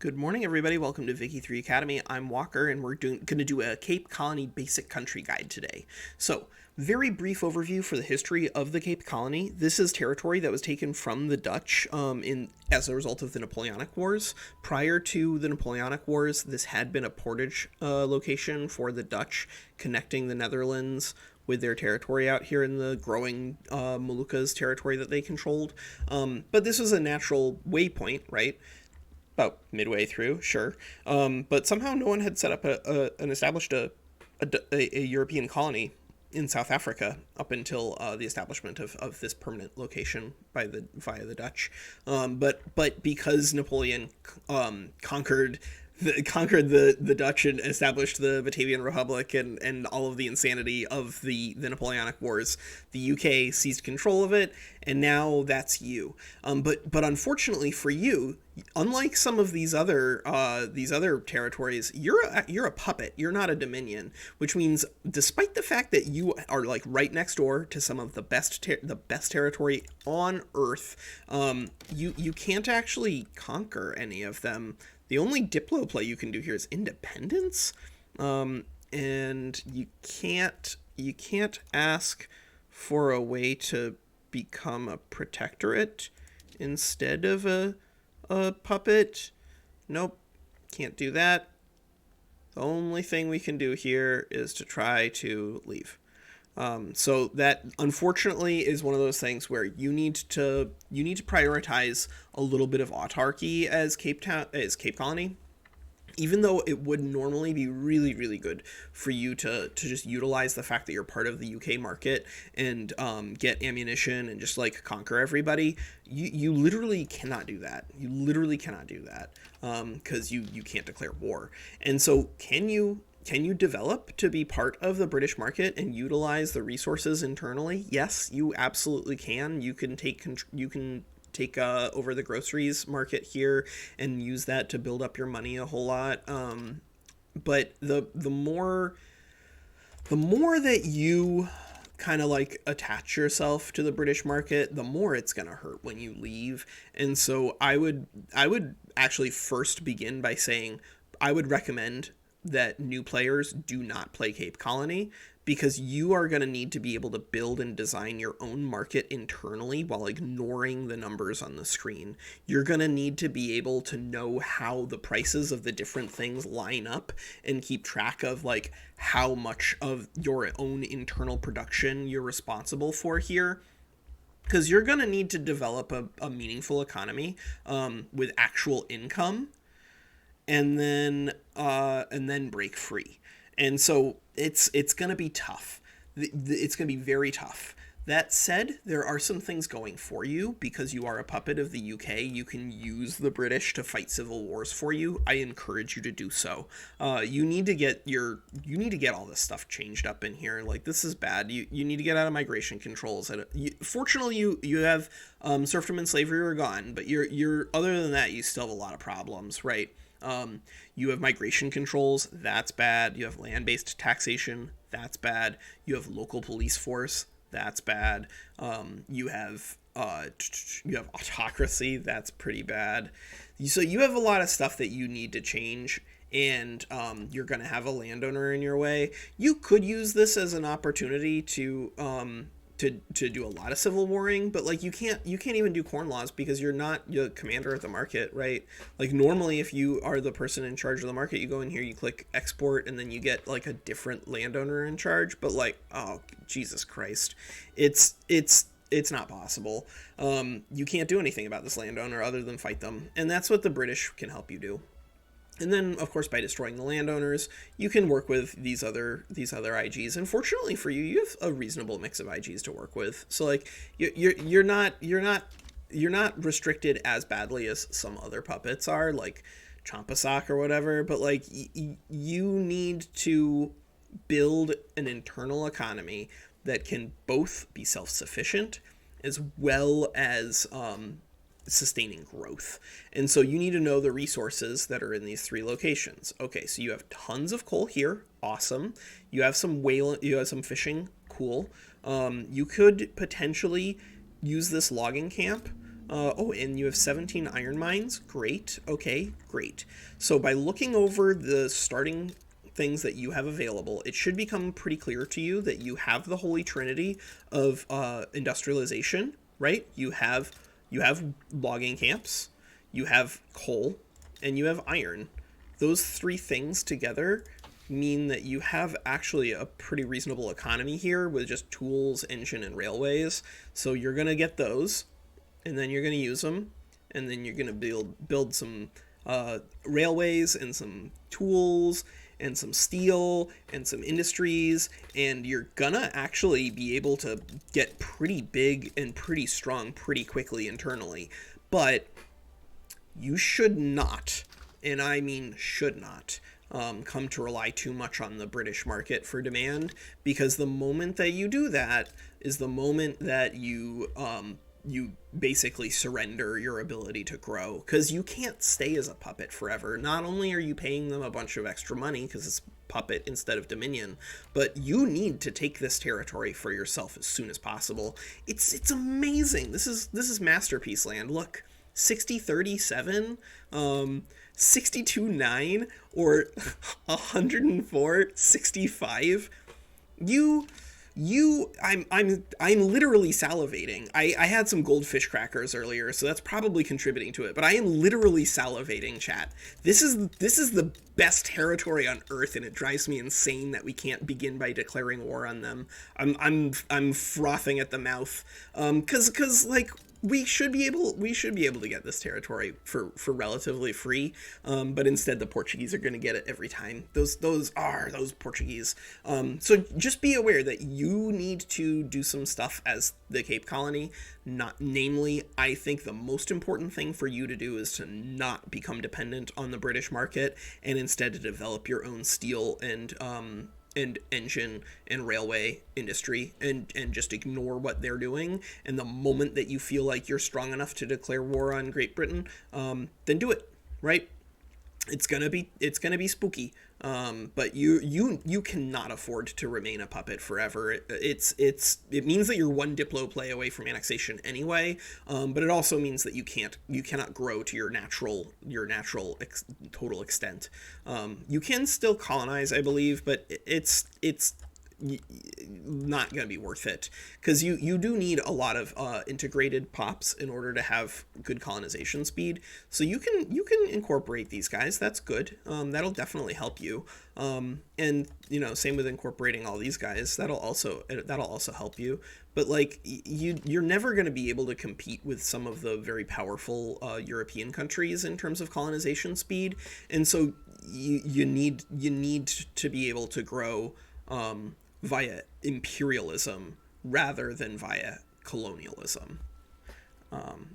Good morning, everybody. Welcome to Vicky 3 Academy. I'm Walker, and we're going to do a Cape Colony basic country guide today. So, very brief overview for the history of the Cape Colony. This is territory that was taken from the Dutch as a result of the Napoleonic Wars. Prior to the Napoleonic Wars, this had been a portage location for the Dutch, connecting the Netherlands with their territory out here in the growing Moluccas territory that they controlled. But this was a natural waypoint, right? About midway through, sure. But somehow no one had set up and established a European colony in South Africa up until the establishment of this permanent location via the Dutch. But because Napoleon conquered the Dutch and established the Batavian Republic and all of the insanity of the Napoleonic Wars, the UK seized control of it, and now that's you. But unfortunately for you, unlike some of these other territories, you're a puppet. You're not a dominion, which means despite the fact that you are like right next door to some of the best territory on Earth, you can't actually conquer any of them. The only diplo play you can do here is independence, and you can't ask for a way to become a protectorate instead of a puppet. Nope, can't do that. The only thing we can do here is to try to leave. So that unfortunately is one of those things where you need to prioritize a little bit of autarky as Cape Colony, even though it would normally be really, really good for you to just utilize the fact that you're part of the UK market and get ammunition and just like conquer everybody. You literally cannot do that. You literally cannot do that because you can't declare war. And so can you develop to be part of the British market and utilize the resources internally? Yes, you absolutely can. You can take over the groceries market here and use that to build up your money a whole lot. But the more that you kind of like attach yourself to the British market, the more it's going to hurt when you leave. And so I would actually first begin by saying I would recommend that new players do not play Cape Colony, because you are going to need to be able to build and design your own market internally while ignoring the numbers on the screen. You're going to need to be able to know how the prices of the different things line up and keep track of like how much of your own internal production you're responsible for here, because you're going to need to develop a meaningful economy with actual income and then break free. And so it's going to be tough. It's going to be very tough. That said, there are some things going for you because you are a puppet of the UK. You can use the British to fight civil wars for you. I encourage you to do so. You need to get all this stuff changed up in here. Like, this is bad. You need to get out of migration controls. Fortunately, you have serfdom and slavery are gone, but you're other than that, you still have a lot of problems, right? You have migration controls, that's bad. You have land-based taxation, that's bad. You have local police force, that's bad. You have autocracy, that's pretty bad. So you have a lot of stuff that you need to change, and you're going to have a landowner in your way. You could use this as an opportunity to do a lot of civil warring, but like you can't even do corn laws because you're not the commander of the market, right? Like normally if you are the person in charge of the market, you go in here, you click export, and then you get like a different landowner in charge. But like, oh Jesus Christ, it's not possible. You can't do anything about this landowner other than fight them, and that's what the British can help you do. And then, of course, by destroying the landowners, you can work with these other IGs. And fortunately for you, you have a reasonable mix of IGs to work with. So like you're not restricted as badly as some other puppets are, like Champasak or whatever. But like you need to build an internal economy that can both be self-sufficient as well as sustaining growth. And so you need to know the resources that are in these three locations. Okay, so you have tons of coal here, awesome. You have some fishing, cool. You could potentially use this logging camp Oh, and you have 17 iron mines. Great. Okay, great. So by looking over the starting things that you have available, it should become pretty clear to you that you have the holy trinity of industrialization, right? You have logging camps, you have coal, and you have iron. Those three things together mean that you have actually a pretty reasonable economy here with just tools, engine, and railways. So you're gonna get those, and then you're going to use them, and then you're going to build some railways and some tools and some steel and some industries, and you're gonna actually be able to get pretty big and pretty strong pretty quickly internally. But you should not, and I mean should not, come to rely too much on the British market for demand, because the moment that you do that is the moment that you basically surrender your ability to grow, because you can't stay as a puppet forever. Not only are you paying them a bunch of extra money because it's puppet instead of dominion, but you need to take this territory for yourself as soon as possible. It's amazing. This is masterpiece land. Look, 60-37, 62-9, or 104-65. you I'm literally salivating. I had some goldfish crackers earlier, so that's probably contributing to it, but I am literally salivating, chat. This is the best territory on earth, and it drives me insane that we can't begin by declaring war on them. I'm frothing at the mouth. Cuz like we should be able to get this territory for relatively free, but instead the Portuguese are going to get it every time. Those Portuguese. So just be aware that you need to do some stuff as the Cape Colony. Not namely, I think the most important thing for you to do is to not become dependent on the British market, and instead to develop your own steel and engine and railway industry, and just ignore what they're doing. And the moment that you feel like you're strong enough to declare war on Great Britain, then do it, right? It's gonna be spooky. But you cannot afford to remain a puppet forever. It means that you're one diplo play away from annexation anyway. But it also means that you cannot grow to your natural total extent. You can still colonize, I believe, but it's not going to be worth it, because you do need a lot of integrated pops in order to have good colonization speed. So you can incorporate these guys. That's good. That'll definitely help you. And same with incorporating all these guys. That'll also help you. But like you're never going to be able to compete with some of the very powerful European countries in terms of colonization speed. And so you need to be able to grow via imperialism rather than via colonialism.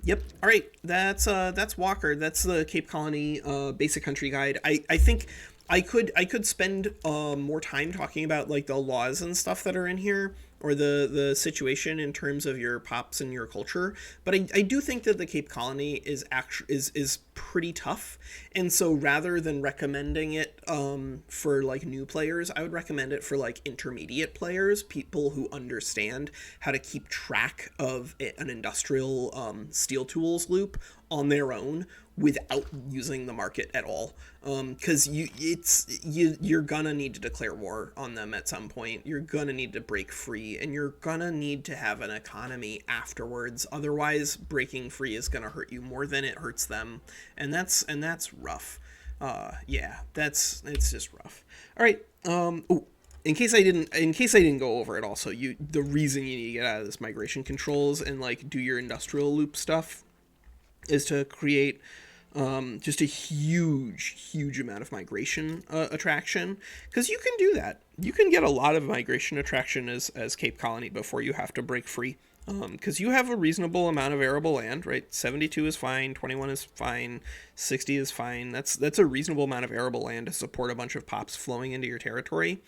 Yep. All right. That's Walker. That's the Cape Colony basic country guide. I think I could spend more time talking about like the laws and stuff that are in here, or the situation in terms of your pops and your culture. But I do think that the Cape Colony is pretty tough, and so rather than recommending it for like new players, I would recommend it for like intermediate players, people who understand how to keep track of an industrial steel tools loop on their own without using the market at all. Because you're gonna need to declare war on them at some point. You're gonna need to break free, and you're gonna need to have an economy afterwards. Otherwise, breaking free is gonna hurt you more than it hurts them, and that's rough. Yeah, it's just rough. All right. Oh, in case I didn't go over it, also, the reason you need to get out of this migration controls and like do your industrial loop stuff is to create just a huge amount of migration attraction, because you can do that. You can get a lot of migration attraction as Cape Colony before you have to break free, because you have a reasonable amount of arable land, right? 72 is fine, 21 is fine, 60 is fine. That's a reasonable amount of arable land to support a bunch of pops flowing into your territory.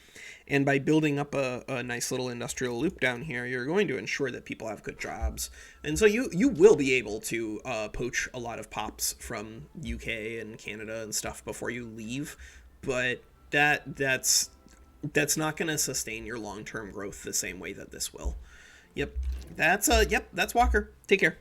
And by building up a nice little industrial loop down here, you're going to ensure that people have good jobs. And so you will be able to poach a lot of pops from UK and Canada and stuff before you leave. But that's not going to sustain your long-term growth the same way that this will. Yep. That's Walker. Take care.